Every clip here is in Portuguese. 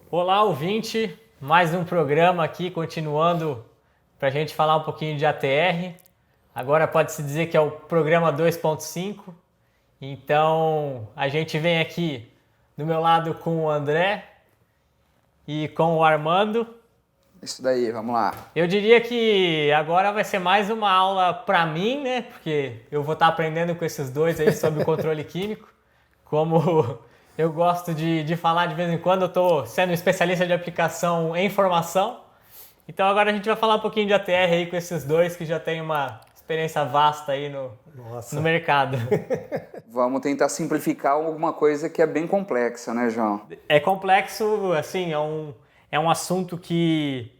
Olá, ouvinte! Mais um programa aqui, continuando para a gente falar um pouquinho de ATR. Agora pode-se dizer que é o programa 2.5. Então, a gente vem aqui do meu lado com o André e com o Armando. Isso daí, vamos lá. Eu diria que agora vai ser mais uma aula para mim, né? Porque eu vou estar aprendendo com esses dois aí sobre o controle químico. Como eu gosto de falar de vez em quando, eu estou sendo especialista de aplicação em formação. Então agora a gente vai falar um pouquinho de ATR aí com esses dois que já tem uma experiência vasta aí no mercado. Vamos tentar simplificar alguma coisa que é bem complexa, né, João? É complexo, assim, é um assunto que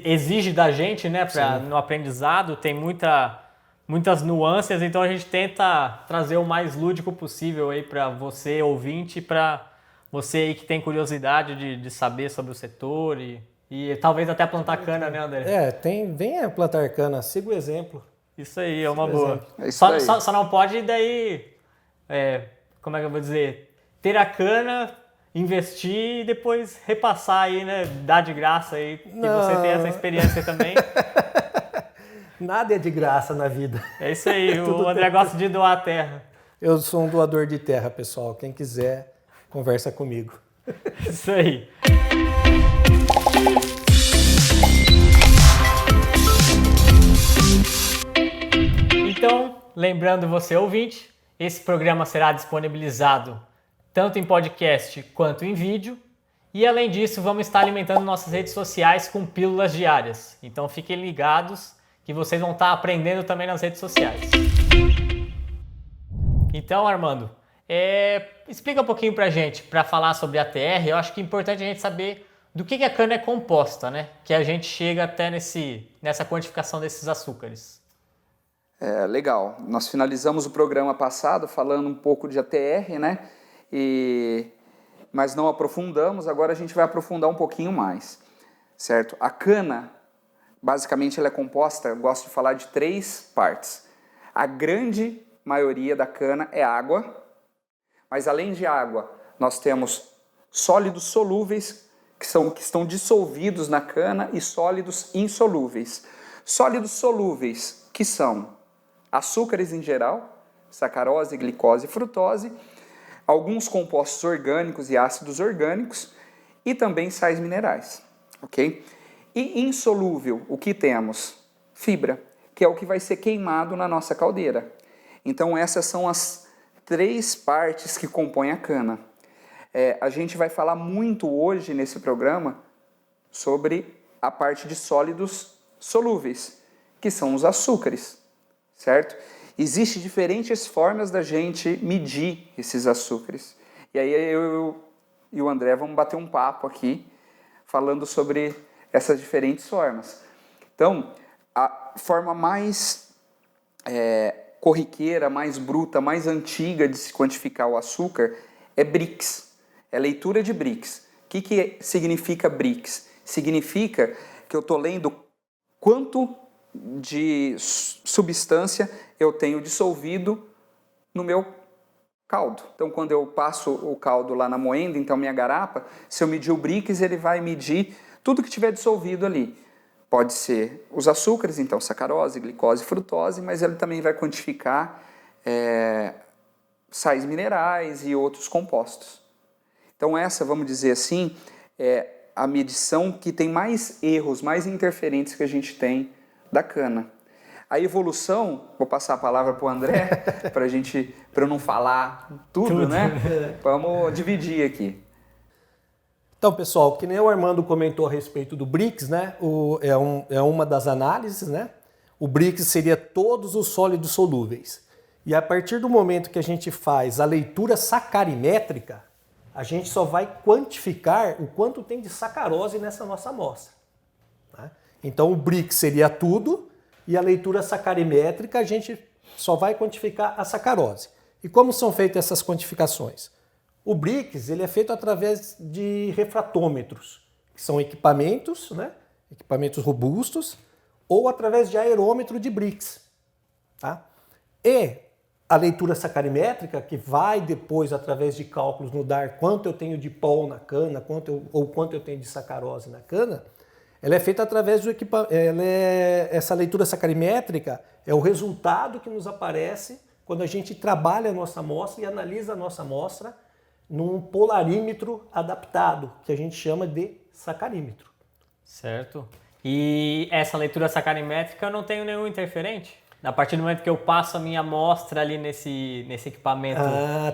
exige da gente, né, no aprendizado, tem muitas nuances, então a gente tenta trazer o mais lúdico possível aí para você, ouvinte, para você aí que tem curiosidade de saber sobre o setor e talvez até plantar cana, né, André? Venha plantar cana, siga o exemplo. Isso aí, é uma boa. É isso daí. Só não pode daí, como é que eu vou dizer, ter a cana, investir e depois repassar aí, né, dar de graça aí, que você tem essa experiência também. Nada é de graça na vida. É isso aí, o André gosta de doar a terra. Eu sou um doador de terra, pessoal. Quem quiser, conversa comigo. Isso aí. Então, lembrando você, ouvinte, esse programa será disponibilizado tanto em podcast quanto em vídeo. E além disso, vamos estar alimentando nossas redes sociais com pílulas diárias. Então fiquem ligados que vocês vão estar aprendendo também nas redes sociais. Então, Armando, explica um pouquinho pra gente, para falar sobre ATR. Eu acho que é importante a gente saber do que a cana é composta, né? Que a gente chega até nessa quantificação desses açúcares. Legal. Nós finalizamos o programa passado falando um pouco de ATR, né? Mas não aprofundamos, agora a gente vai aprofundar um pouquinho mais, certo? A cana, basicamente, ela é composta, eu gosto de falar de 3 partes. A grande maioria da cana é água, mas além de água, nós temos sólidos solúveis, que estão dissolvidos na cana, e sólidos insolúveis. Sólidos solúveis, que são açúcares em geral, sacarose, glicose e frutose, alguns compostos orgânicos e ácidos orgânicos, e também sais minerais, ok? E insolúvel, o que temos? Fibra, que é o que vai ser queimado na nossa caldeira. Então essas são as 3 partes que compõem a cana. A gente vai falar muito hoje nesse programa sobre a parte de sólidos solúveis, que são os açúcares, certo? Existem diferentes formas da gente medir esses açúcares. E aí eu e o André vamos bater um papo aqui, falando sobre essas diferentes formas. Então, a forma mais corriqueira, mais bruta, mais antiga de se quantificar o açúcar é Brix, é leitura de Brix. O que significa Brix? Significa que eu estou lendo quanto de substância eu tenho dissolvido no meu caldo. Então, quando eu passo o caldo lá na moenda, então minha garapa, se eu medir o Brix, ele vai medir tudo que tiver dissolvido ali. Pode ser os açúcares, então sacarose, glicose, frutose, mas ele também vai quantificar sais minerais e outros compostos. Então essa, vamos dizer assim, é a medição que tem mais erros, mais interferentes que a gente tem da cana. A evolução, vou passar a palavra para o André, para eu não falar tudo, né? Vamos dividir aqui. Então, pessoal, que nem o Armando comentou a respeito do Brix, né? É uma das análises, né? O Brix seria todos os sólidos solúveis. E a partir do momento que a gente faz a leitura sacarimétrica, a gente só vai quantificar o quanto tem de sacarose nessa nossa amostra. Né? Então, o Brix seria tudo, e a leitura sacarimétrica a gente só vai quantificar a sacarose. E como são feitas essas quantificações? O Brix ele é feito através de refratômetros, que são equipamentos, né? Equipamentos robustos, ou através de aerômetro de Brix. Tá? E a leitura sacarimétrica, que vai depois, através de cálculos, nos dar quanto eu tenho de pol na cana, quanto eu tenho de sacarose na cana, ela é feita através do equipamento. Essa leitura sacarimétrica é o resultado que nos aparece quando a gente trabalha a nossa amostra e analisa a nossa amostra num polarímetro adaptado, que a gente chama de sacarímetro. Certo. E essa leitura sacarimétrica eu não tenho nenhum interferente? A partir do momento que eu passo a minha amostra ali nesse equipamento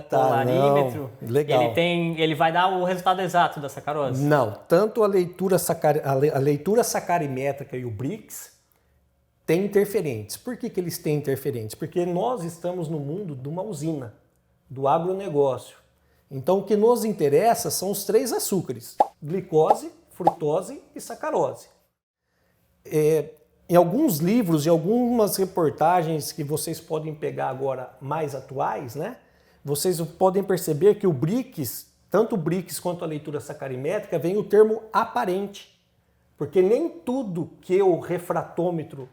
polarímetro, legal. ele vai dar o resultado exato da sacarose? Não, tanto a leitura sacarimétrica e o Brix têm interferentes. Por que eles têm interferentes? Porque nós estamos no mundo de uma usina, do agronegócio. Então o que nos interessa são os 3 açúcares: glicose, frutose e sacarose. Em alguns livros e algumas reportagens que vocês podem pegar agora mais atuais, né, vocês podem perceber que o Brix, tanto o Brix quanto a leitura sacarimétrica, vem o termo aparente. Porque nem tudo que o refratômetro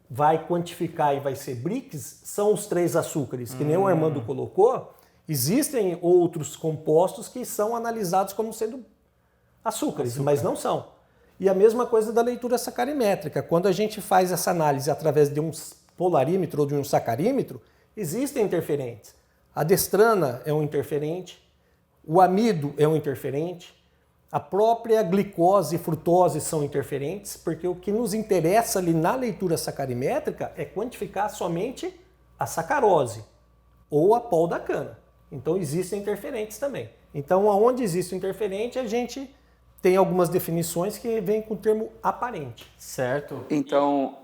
vai quantificar e vai ser Brix são os 3 açúcares, que nem o Armando colocou. Existem outros compostos que são analisados como sendo açúcares, mas não são. E a mesma coisa da leitura sacarimétrica. Quando a gente faz essa análise através de um polarímetro ou de um sacarímetro, existem interferentes. A destrana é um interferente, o amido é um interferente, a própria glicose e frutose são interferentes, porque o que nos interessa ali na leitura sacarimétrica é quantificar somente a sacarose ou a pol da cana. Então existem interferentes também. Então, onde existe o interferente, a gente tem algumas definições que vêm com o termo aparente. Certo. Então,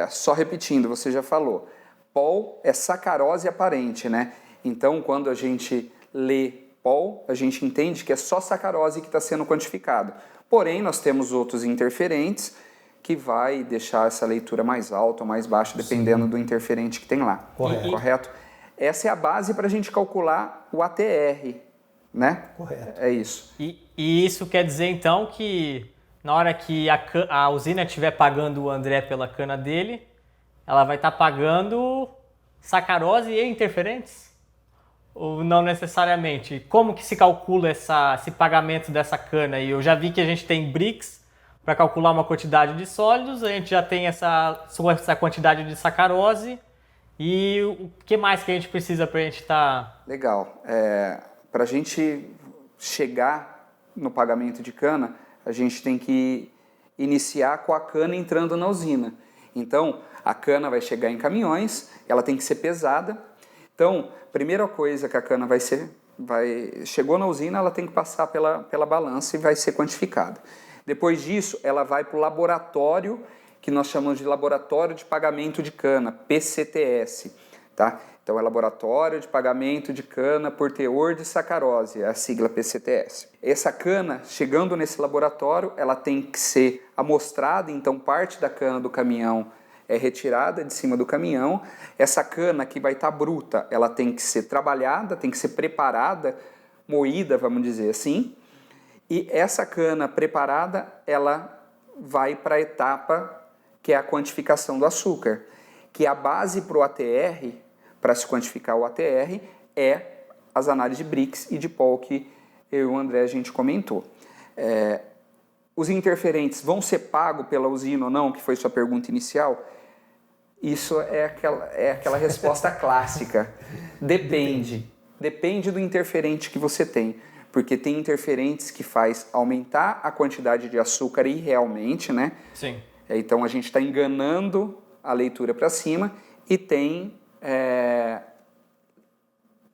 só repetindo, você já falou, pol é sacarose aparente, né? Então, quando a gente lê pol, a gente entende que é só sacarose que está sendo quantificado. Porém, nós temos outros interferentes que vai deixar essa leitura mais alta ou mais baixa, dependendo do interferente que tem lá. Correto? Essa é a base para a gente calcular o ATR, né? Correto. É isso. E isso quer dizer, então, que na hora que a usina estiver pagando o André pela cana dele, ela vai estar pagando sacarose e interferentes? Ou não necessariamente? Como que se calcula esse pagamento dessa cana? E eu já vi que a gente tem Brix para calcular uma quantidade de sólidos, a gente já tem essa quantidade de sacarose. E o que mais que a gente precisa para a gente estar... Legal. Para a gente chegar no pagamento de cana, a gente tem que iniciar com a cana entrando na usina. Então, a cana vai chegar em caminhões, ela tem que ser pesada. Então, primeira coisa que a cana chegou na usina, ela tem que passar pela balança e vai ser quantificada. Depois disso, ela vai para o laboratório, que nós chamamos de Laboratório de Pagamento de Cana, PCTS, tá? Então, é Laboratório de Pagamento de Cana por Teor de Sacarose, é a sigla PCTS. Essa cana, chegando nesse laboratório, ela tem que ser amostrada, então parte da cana do caminhão é retirada de cima do caminhão. Essa cana que vai estar bruta, ela tem que ser trabalhada, tem que ser preparada, moída, vamos dizer assim. E essa cana preparada, ela vai para a etapa que é a quantificação do açúcar, que a base para o ATR, para se quantificar o ATR, é as análises de Brix e de pol que eu e o André a gente comentou. Os interferentes vão ser pagos pela usina ou não, que foi sua pergunta inicial? Isso é aquela resposta clássica. Depende. Depende do interferente que você tem. Porque tem interferentes que faz aumentar a quantidade de açúcar irrealmente, né? Sim. Então a gente está enganando a leitura para cima e tem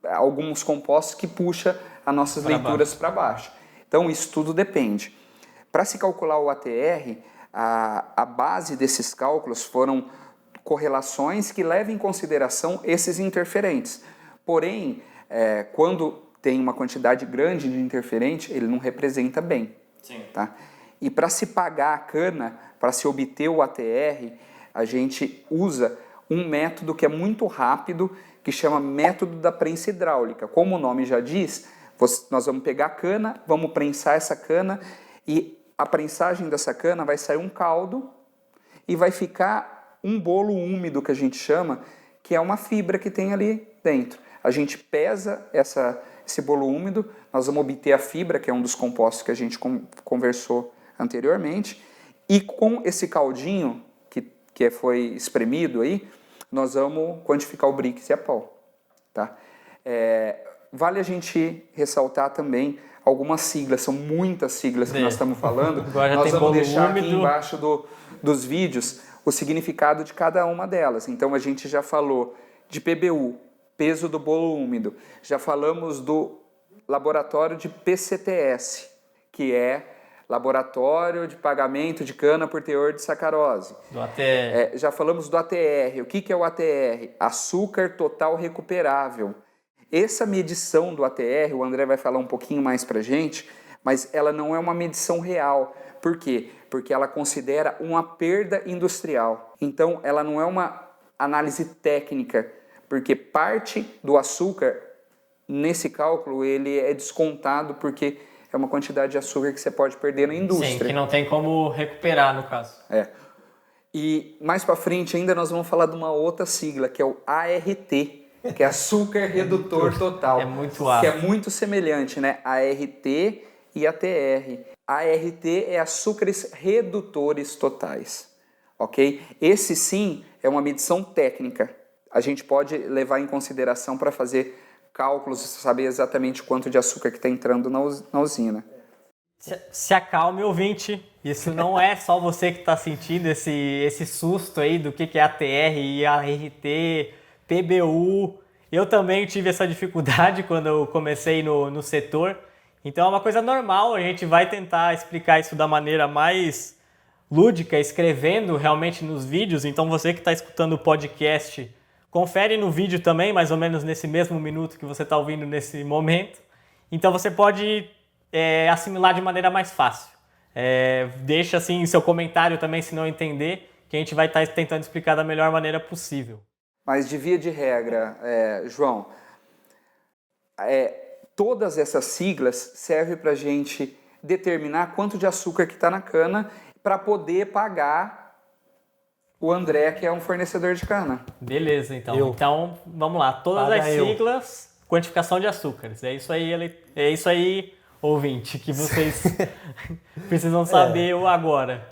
alguns compostos que puxam as nossas leituras para baixo. Então isso tudo depende. Para se calcular o ATR, a base desses cálculos foram correlações que levam em consideração esses interferentes. Porém, quando tem uma quantidade grande de interferente, ele não representa bem. Sim. Tá? E para se pagar a cana, para se obter o ATR, a gente usa um método que é muito rápido, que chama método da prensa hidráulica. Como o nome já diz, nós vamos pegar a cana, vamos prensar essa cana e a prensagem dessa cana vai sair um caldo e vai ficar um bolo úmido, que a gente chama, que é uma fibra que tem ali dentro. A gente pesa esse bolo úmido, nós vamos obter a fibra, que é um dos compostos que a gente conversou anteriormente, e com esse caldinho que foi espremido aí, nós vamos quantificar o Brix e a Pol. Tá? Vale a gente ressaltar também algumas siglas, são muitas siglas que nós estamos falando. Nós vamos deixar aqui embaixo dos vídeos o significado de cada uma delas. Então a gente já falou de PBU, peso do bolo úmido. Já falamos do laboratório de PCTS, que é Laboratório de Pagamento de Cana por Teor de Sacarose. Do ATR. Já falamos do ATR. O que é o ATR? Açúcar total recuperável. Essa medição do ATR, o André vai falar um pouquinho mais pra gente, mas ela não é uma medição real. Por quê? Porque ela considera uma perda industrial. Então, ela não é uma análise técnica, porque parte do açúcar, nesse cálculo, ele é descontado porque é uma quantidade de açúcar que você pode perder na indústria. Sim, que não tem como recuperar, no caso. E mais para frente ainda nós vamos falar de uma outra sigla, que é o ART, que é açúcar redutor total. É muito ácido. Que é muito semelhante, né? ART e ATR. ART é açúcares redutores totais, ok? Esse sim é uma medição técnica. A gente pode levar em consideração para fazer cálculos, saber exatamente quanto de açúcar que está entrando na usina. Se acalme, ouvinte. Isso não é só você que está sentindo esse susto aí do que é ATR, IART, PBU. Eu também tive essa dificuldade quando eu comecei no setor. Então é uma coisa normal, a gente vai tentar explicar isso da maneira mais lúdica, escrevendo realmente nos vídeos. Então você que está escutando o podcast, confere no vídeo também, mais ou menos nesse mesmo minuto que você está ouvindo nesse momento. Então você pode assimilar de maneira mais fácil. Deixa assim seu comentário também se não entender, que a gente vai estar tentando explicar da melhor maneira possível. Mas de via de regra, João, todas essas siglas servem para a gente determinar quanto de açúcar que está na cana para poder pagar o André, que é um fornecedor de cana. Beleza, então. Então, vamos lá. Todas as siglas, quantificação de açúcares. É isso aí, ouvinte, que vocês precisam saber agora.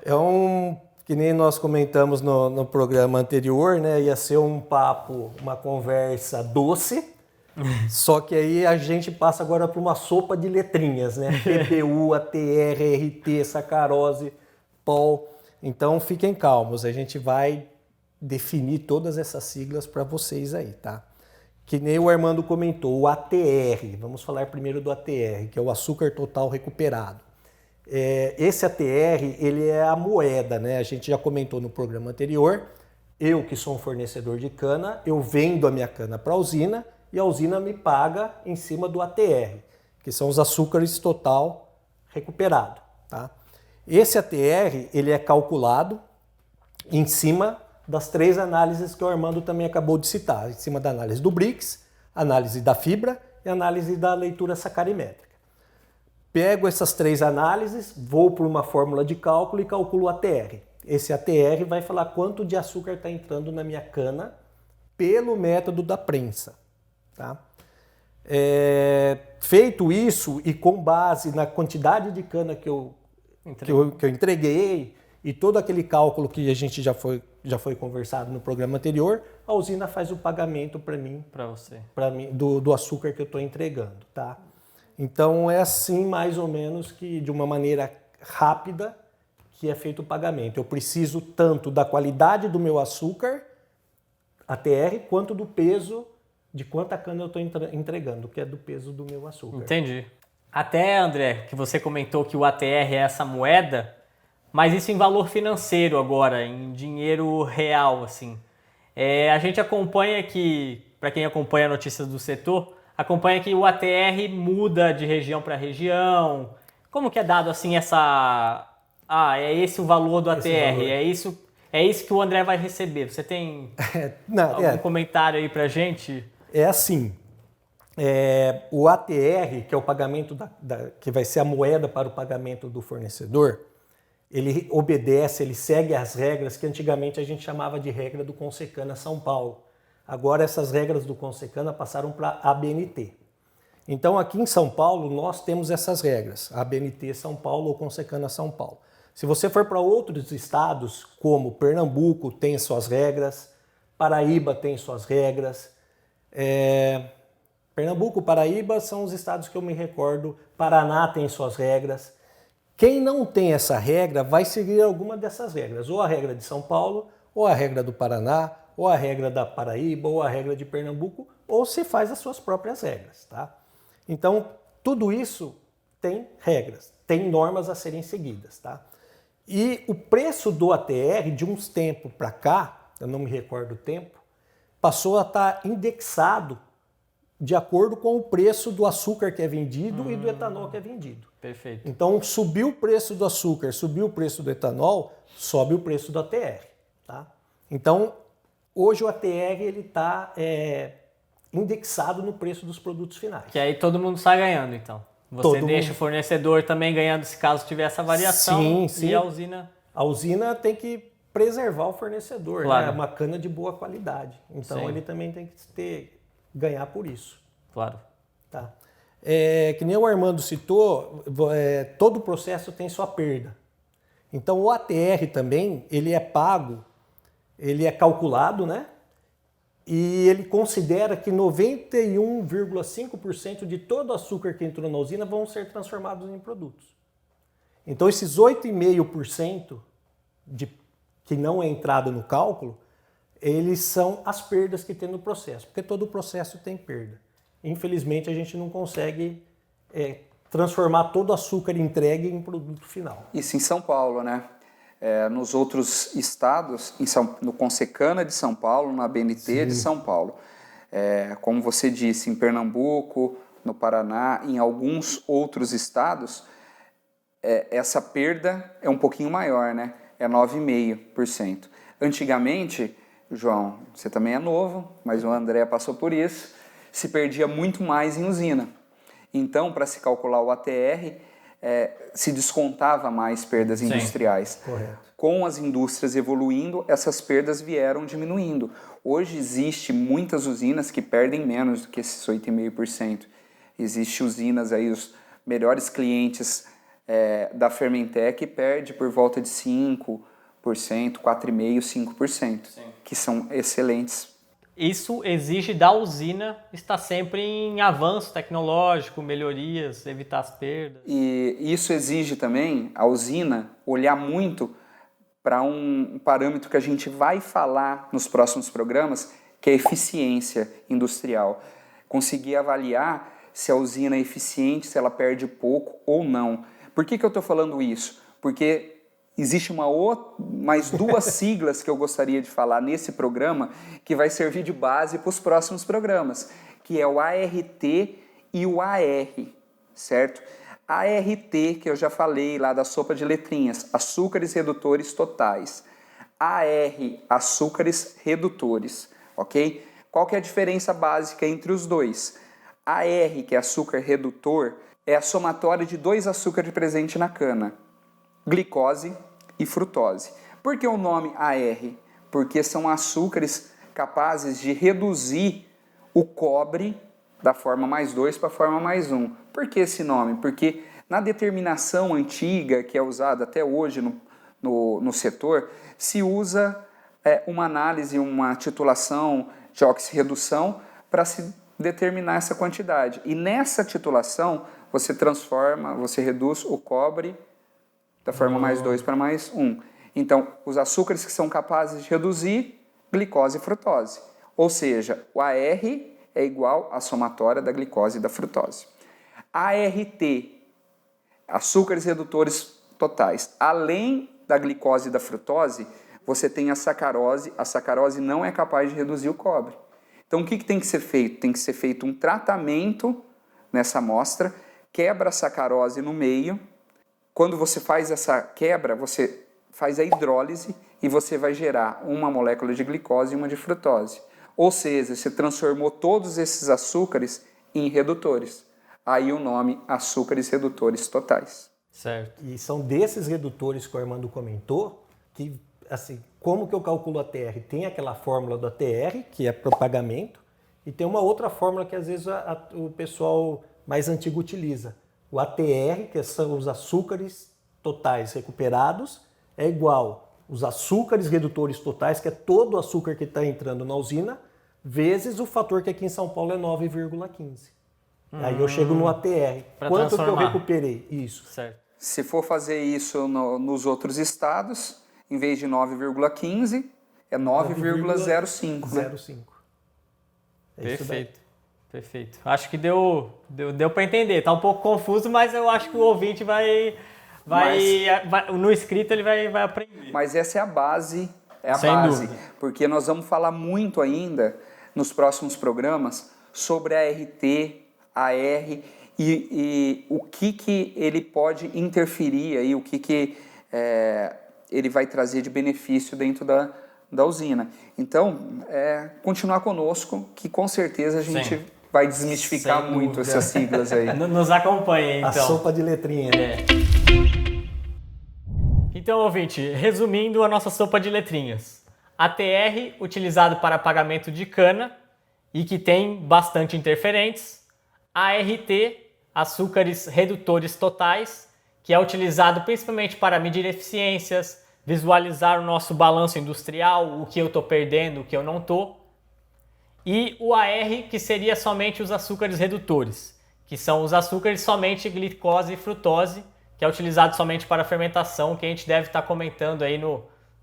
Que nem nós comentamos no programa anterior, né? Ia ser um papo, uma conversa doce, só que aí a gente passa agora para uma sopa de letrinhas, né? PBU, ATR, RT, sacarose, POL. Então fiquem calmos, a gente vai definir todas essas siglas para vocês aí, tá? Que nem o Armando comentou, o ATR, vamos falar primeiro do ATR, que é o açúcar total recuperado. Esse ATR, ele é a moeda, né? A gente já comentou no programa anterior. Eu, que sou um fornecedor de cana, eu vendo a minha cana para a usina e a usina me paga em cima do ATR, que são os açúcares total recuperado, tá? Esse ATR, ele é calculado em cima das 3 análises que o Armando também acabou de citar, em cima da análise do Brix, análise da fibra e análise da leitura sacarimétrica. Pego essas 3 análises, vou para uma fórmula de cálculo e calculo o ATR. Esse ATR vai falar quanto de açúcar está entrando na minha cana pelo método da prensa. Tá? Feito isso e com base na quantidade de cana que eu entreguei e todo aquele cálculo que a gente já foi conversado no programa anterior, a usina faz o pagamento para mim, do açúcar que eu estou entregando. Tá? Então é assim mais ou menos que de uma maneira rápida que é feito o pagamento. Eu preciso tanto da qualidade do meu açúcar, ATR, quanto do peso de quanta cana eu estou entregando, que é do peso do meu açúcar. Entendi. Até, André, que você comentou que o ATR é essa moeda, mas isso em valor financeiro agora, em dinheiro real, assim. A gente acompanha que, para quem acompanha notícias do setor, acompanha que o ATR muda de região para região. Como que é dado assim é esse o valor do ATR, é isso que o André vai receber. Você tem algum comentário aí pra gente? É assim, o ATR, que é o pagamento que vai ser a moeda para o pagamento do fornecedor, ele obedece, ele segue as regras que antigamente a gente chamava de regra do Consecana São Paulo. Agora essas regras do Consecana passaram para a ABNT. Então aqui em São Paulo nós temos essas regras, ABNT São Paulo ou Consecana São Paulo. Se você for para outros estados, como Pernambuco tem suas regras, Paraíba tem suas regras, Pernambuco, Paraíba são os estados que eu me recordo, Paraná tem suas regras. Quem não tem essa regra vai seguir alguma dessas regras, ou a regra de São Paulo, ou a regra do Paraná, ou a regra da Paraíba, ou a regra de Pernambuco, ou se faz as suas próprias regras, tá? Então, tudo isso tem regras, tem normas a serem seguidas, tá? E o preço do ATR, de uns tempos para cá, eu não me recordo o tempo, passou a estar indexado de acordo com o preço do açúcar que é vendido e do etanol que é vendido. Perfeito. Então, subiu o preço do açúcar, subiu o preço do etanol, sobe o preço do ATR. Tá? Então, hoje o ATR está indexado no preço dos produtos finais. Que aí todo mundo sai ganhando, então. Você deixa o fornecedor também ganhando se caso tiver essa variação. Sim, sim. E a usina... A usina tem que preservar o fornecedor, claro. né? É uma cana de boa qualidade. Então, sim. ele também tem que ganhar por isso. Claro. Tá. Que nem o Armando citou, todo o processo tem sua perda. Então o ATR também, ele é pago, ele é calculado, né? E ele considera que 91,5% de todo o açúcar que entrou na usina vão ser transformados em produtos. Então esses 8,5% que não é entrado no cálculo, eles são as perdas que tem no processo, porque todo o processo tem perda. Infelizmente, a gente não consegue transformar todo o açúcar entregue em produto final. Isso em São Paulo, né? Nos outros estados, no Consecana de São Paulo, na ABNT Sim. de São Paulo. Como você disse, em Pernambuco, no Paraná, em alguns outros estados, essa perda é um pouquinho maior, né? É 9,5%. Antigamente, João, você também é novo, mas o André passou por isso, se perdia muito mais em usina. Então, para se calcular o ATR, se descontava mais perdas industriais. Correto. Com as indústrias evoluindo, essas perdas vieram diminuindo. Hoje existe muitas usinas que perdem menos do que esses 8,5%. Existem usinas aí, os melhores clientes da Fermentec perde por volta de 5%, 4,5%, 5%, Sim. que são excelentes. Isso exige da usina estar sempre em avanço tecnológico, melhorias, evitar as perdas. E isso exige também a usina olhar muito para um parâmetro que a gente vai falar nos próximos programas, que é a eficiência industrial. Conseguir avaliar se a usina é eficiente, se ela perde pouco ou não. Por que eu estou falando isso? Porque existe mais duas siglas que eu gostaria de falar nesse programa que vai servir de base para os próximos programas, que é o ART e o AR, certo? ART, que eu já falei lá da sopa de letrinhas, açúcares redutores totais. AR, açúcares redutores, ok? Qual que é a diferença básica entre os dois? AR, que é açúcar redutor, é a somatória de dois açúcares presentes na cana, glicose e frutose. Por que o nome AR? Porque são açúcares capazes de reduzir o cobre da forma mais 2 para a forma mais 1. Por que esse nome? Porque na determinação antiga, que é usada até hoje no setor, se usa uma análise, uma titulação de oxirredução para se determinar essa quantidade. E nessa titulação, você reduz o cobre da forma mais 2 para mais 1. Então, os açúcares que são capazes de reduzir glicose e frutose. Ou seja, o AR é igual à somatória da glicose e da frutose. ART, açúcares redutores totais. Além da glicose e da frutose, você tem a sacarose. A sacarose não é capaz de reduzir o cobre. Então, o que tem que ser feito? Tem que ser feito um tratamento nessa amostra, quebra a sacarose no meio. Quando você faz essa quebra, você faz a hidrólise e você vai gerar uma molécula de glicose e uma de frutose. Ou seja, você transformou todos esses açúcares em redutores. Aí o nome açúcares redutores totais. Certo. E são desses redutores que o Armando comentou que assim, como que eu calculo a TR? Tem aquela fórmula do ATR, que é para o pagamento, e tem uma outra fórmula que às vezes o pessoal mais antigo utiliza. O ATR, que são os açúcares totais recuperados, é igual os açúcares redutores totais, que é todo o açúcar que está entrando na usina, vezes o fator que aqui em São Paulo é 9,15. Aí eu chego no ATR. Quanto que eu recuperei? Isso. Certo. Se for fazer isso nos outros estados, em vez de 9,15, é 9,05. 0,5. Perfeito. Perfeito. Acho que deu para entender. Tá um pouco confuso, mas eu acho que o ouvinte vai no escrito ele vai aprender. Mas essa é a base, Sem dúvida. Porque nós vamos falar muito ainda nos próximos programas sobre a RT, a R e o que ele pode interferir aí, o que ele vai trazer de benefício dentro da usina. Então, continuar conosco, que com certeza a gente vai desmistificar Sem muito dúvida. essas siglas aí. Nos acompanhe, então. A sopa de letrinha. Então, ouvinte, resumindo a nossa sopa de letrinhas. ATR, utilizado para pagamento de cana e que tem bastante interferentes. ART, açúcares redutores totais, que é utilizado principalmente para medir eficiências, visualizar o nosso balanço industrial, o que eu estou perdendo, o que eu não estou. E o AR, que seria somente os açúcares redutores, que são os açúcares somente glicose e frutose, que é utilizado somente para fermentação, que a gente deve estar comentando aí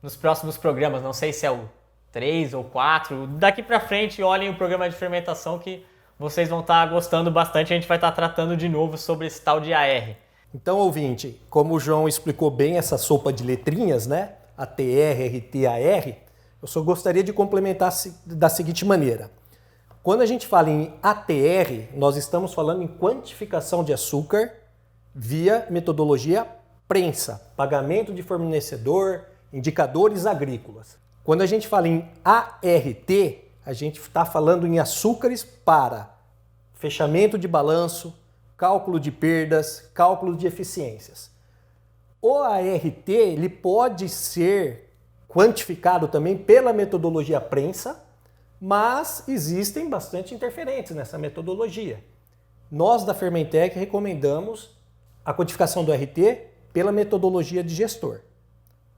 nos próximos programas. Não sei se é o 3 ou 4. Daqui para frente, olhem o programa de fermentação que vocês vão estar gostando bastante. A gente vai estar tratando de novo sobre esse tal de AR. Então, ouvinte, como o João explicou bem essa sopa de letrinhas, né? ATR, RT, AR, eu só gostaria de complementar da seguinte maneira. Quando a gente fala em ATR, nós estamos falando em quantificação de açúcar via metodologia prensa, pagamento de fornecedor, indicadores agrícolas. Quando a gente fala em ART, a gente está falando em açúcares para fechamento de balanço, cálculo de perdas, cálculo de eficiências. O ART ele pode ser quantificado também pela metodologia prensa, mas existem bastante interferentes nessa metodologia. Nós da Fermentec recomendamos a quantificação do RT pela metodologia de gestor.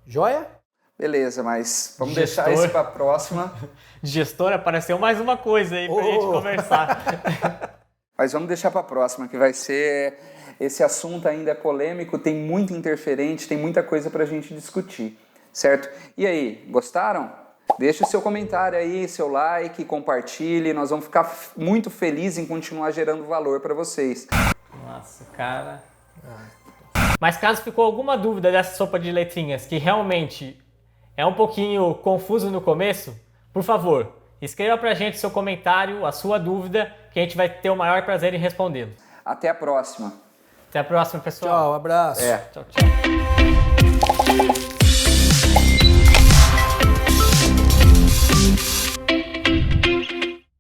Joia? Beleza, mas vamos Gestor. deixar isso para a próxima. Gestor, apareceu mais uma coisa aí pra gente conversar. Mas vamos deixar para a próxima, que vai ser... Esse assunto ainda é polêmico, tem muito interferente, tem muita coisa para a gente discutir, certo? E aí, gostaram? Deixe o seu comentário aí, seu like, compartilhe, nós vamos ficar muito felizes em continuar gerando valor para vocês. Nossa, cara... Mas caso ficou alguma dúvida dessa sopa de letrinhas, que realmente é um pouquinho confuso no começo, por favor, escreva pra gente seu comentário, a sua dúvida, que a gente vai ter o maior prazer em respondê-lo. Até a próxima. Até a próxima, pessoal. Tchau, abraço. Tchau, tchau.